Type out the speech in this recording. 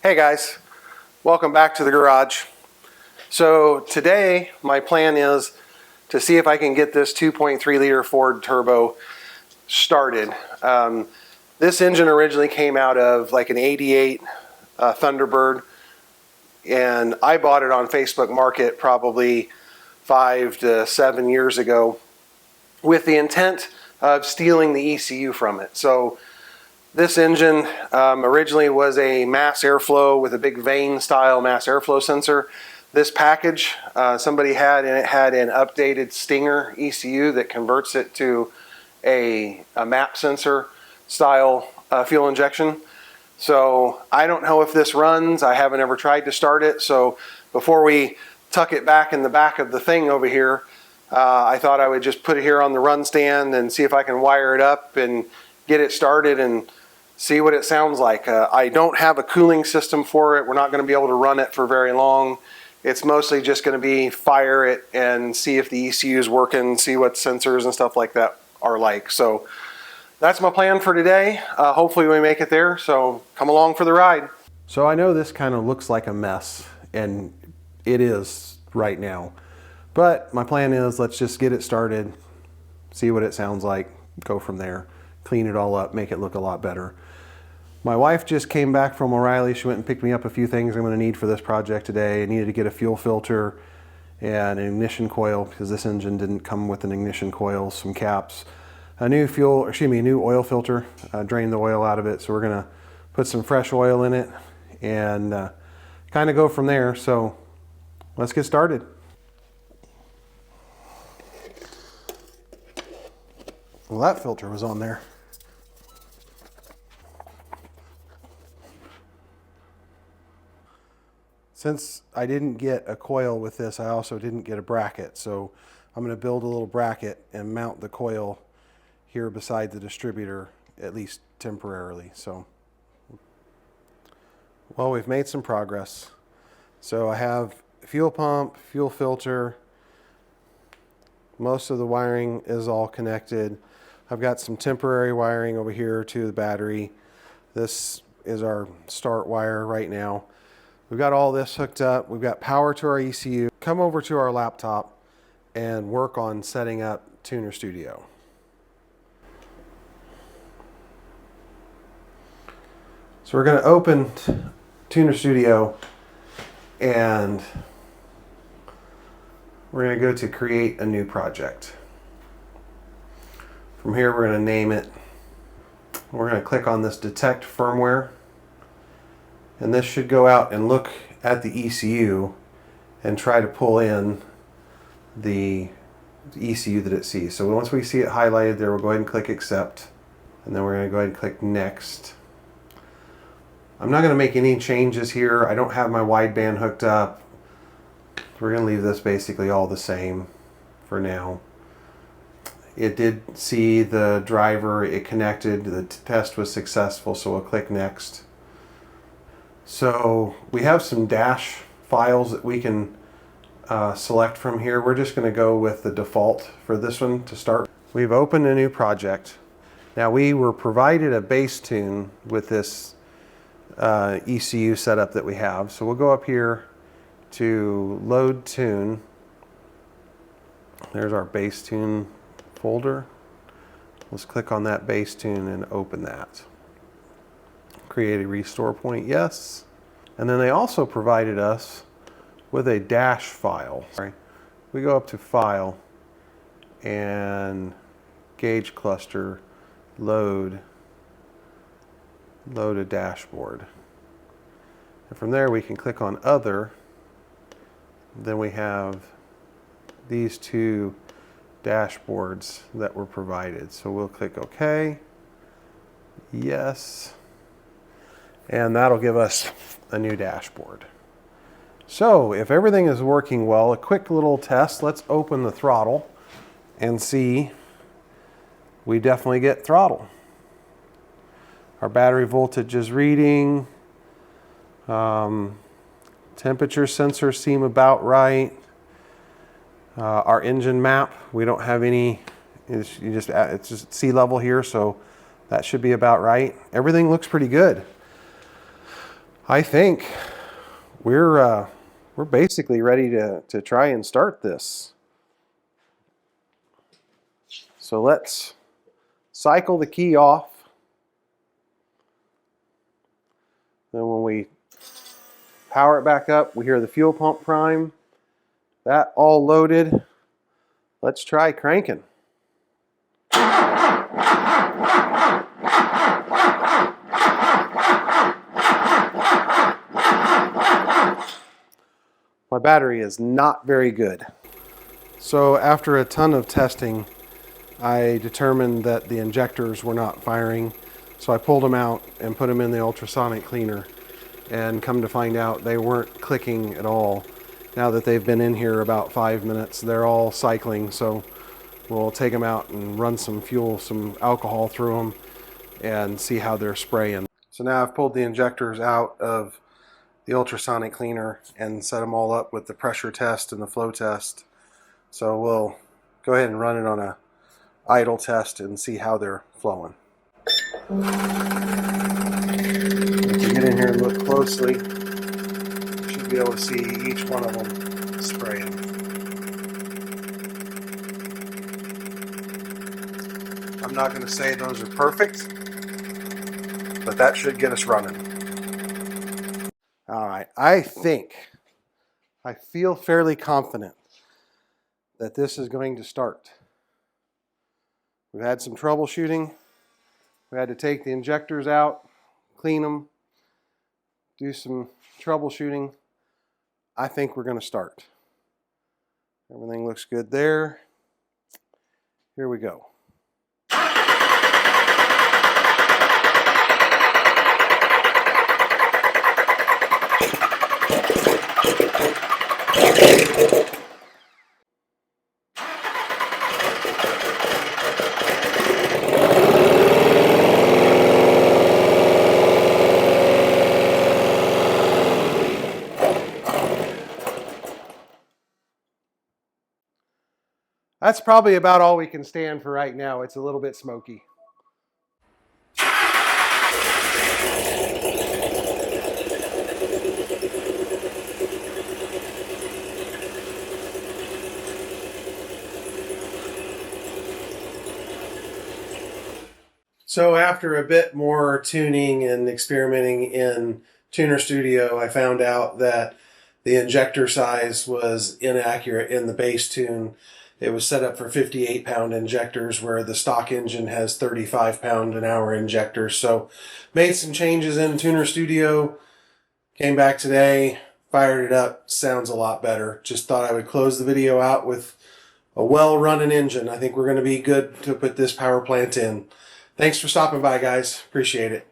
Hey guys, welcome back to the garage. So today my plan is to see if I can get this 2.3 liter Ford turbo started. This engine originally came out of like an 88 Thunderbird, and I bought it on Facebook Market probably 5 to 7 years ago with the intent of stealing the ECU from it. So this engine originally was a mass airflow with a big vane style mass airflow sensor. This package somebody had, and it had an updated Stinger ECU that converts it to a MAP sensor style fuel injection. So I don't know if this runs. I haven't ever tried to start it. So before we tuck it back in the back of the thing over here, I thought I would just put it here on the run stand and see if I can wire it up and get it started and see what it sounds like. I don't have a cooling system for it. We're not going to be able to run it for very long. It's mostly just going to be fire it and see if the ECU is working, see what sensors and stuff like that are like. So that's my plan for today. Hopefully we make it there, so come along for the ride. So I know this kind of looks like a mess, and it is right now. But my plan is, let's just get it started, see what it sounds like, go from there, clean it all up, make it look a lot better. My wife just came back from O'Reilly. She went and picked me up a few things I'm going to need for this project today. I needed to get a fuel filter and an ignition coil because this engine didn't come with an ignition coil, some caps, a new oil filter, drain the oil out of it. So we're going to put some fresh oil in it and kind of go from there. So let's get started. Well, that filter was on there. Since I didn't get a coil with this, I also didn't get a bracket. So I'm going to build a little bracket and mount the coil here beside the distributor, at least temporarily. So, well, we've made some progress. So I have fuel pump, fuel filter. Most of the wiring is all connected. I've got some temporary wiring over here to the battery. This is our start wire right now. We've got all this hooked up. We've got power to our ECU. Come over to our laptop and work on setting up Tuner Studio. So we're going to open Tuner Studio and we're going to go to create a new project. From here we're going to name it. We're going to click on this detect firmware. And this should go out and look at the ECU and try to pull in the ECU that it sees. So once we see it highlighted there, we'll go ahead and click accept. And then we're going to go ahead and click next. I'm not going to make any changes here. I don't have my wideband hooked up. We're going to leave this basically all the same for now. It did see the driver, it connected, the test was successful, so we'll click next. So we have some dash files that we can select from here. We're just going to go with the default for this one to start. We've opened a new project. Now we were provided a base tune with this ECU setup that we have. So we'll go up here to load tune. There's our base tune folder. Let's click on that base tune and open that. Create a restore point, yes. And then they also provided us with a dash file. We go up to file and gauge cluster, load a dashboard. And from there we can click on other. Then we have these two dashboards that were provided. So we'll click OK, yes. And that'll give us a new dashboard. So if everything is working well, a quick little test. Let's open the throttle and see we definitely get throttle. Our battery voltage is reading. Temperature sensors seem about right. Our engine map, we don't have any, it's just sea level here, so that should be about right. Everything looks pretty good. I think we're basically ready to try and start this. So let's cycle the key off. Then when we power it back up, we hear the fuel pump prime. That all loaded. Let's try cranking. My battery is not very good. So after a ton of testing, I determined that the injectors were not firing. So I pulled them out and put them in the ultrasonic cleaner. And come to find out, they weren't clicking at all. Now that they've been in here about 5 minutes, they're all cycling. So we'll take them out and run some fuel, some alcohol through them and see how they're spraying. So now I've pulled the injectors out of the ultrasonic cleaner and set them all up with the pressure test and the flow test. So we'll go ahead and run it on a idle test and see how they're flowing. If you get in here and look closely, you should be able to see each one of them spraying. I'm not going to say those are perfect, but that should get us running. All right, I feel fairly confident that this is going to start. We've had some troubleshooting. We had to take the injectors out, clean them, do some troubleshooting. I think we're going to start. Everything looks good there. Here we go. That's probably about all we can stand for right now. It's a little bit smoky. So after a bit more tuning and experimenting in Tuner Studio, I found out that the injector size was inaccurate in the base tune. It was set up for 58-pound injectors where the stock engine has 35-pound-an-hour injectors. So made some changes in Tuner Studio, came back today, fired it up, sounds a lot better. Just thought I would close the video out with a well-running engine. I think we're going to be good to put this power plant in. Thanks for stopping by, guys. Appreciate it.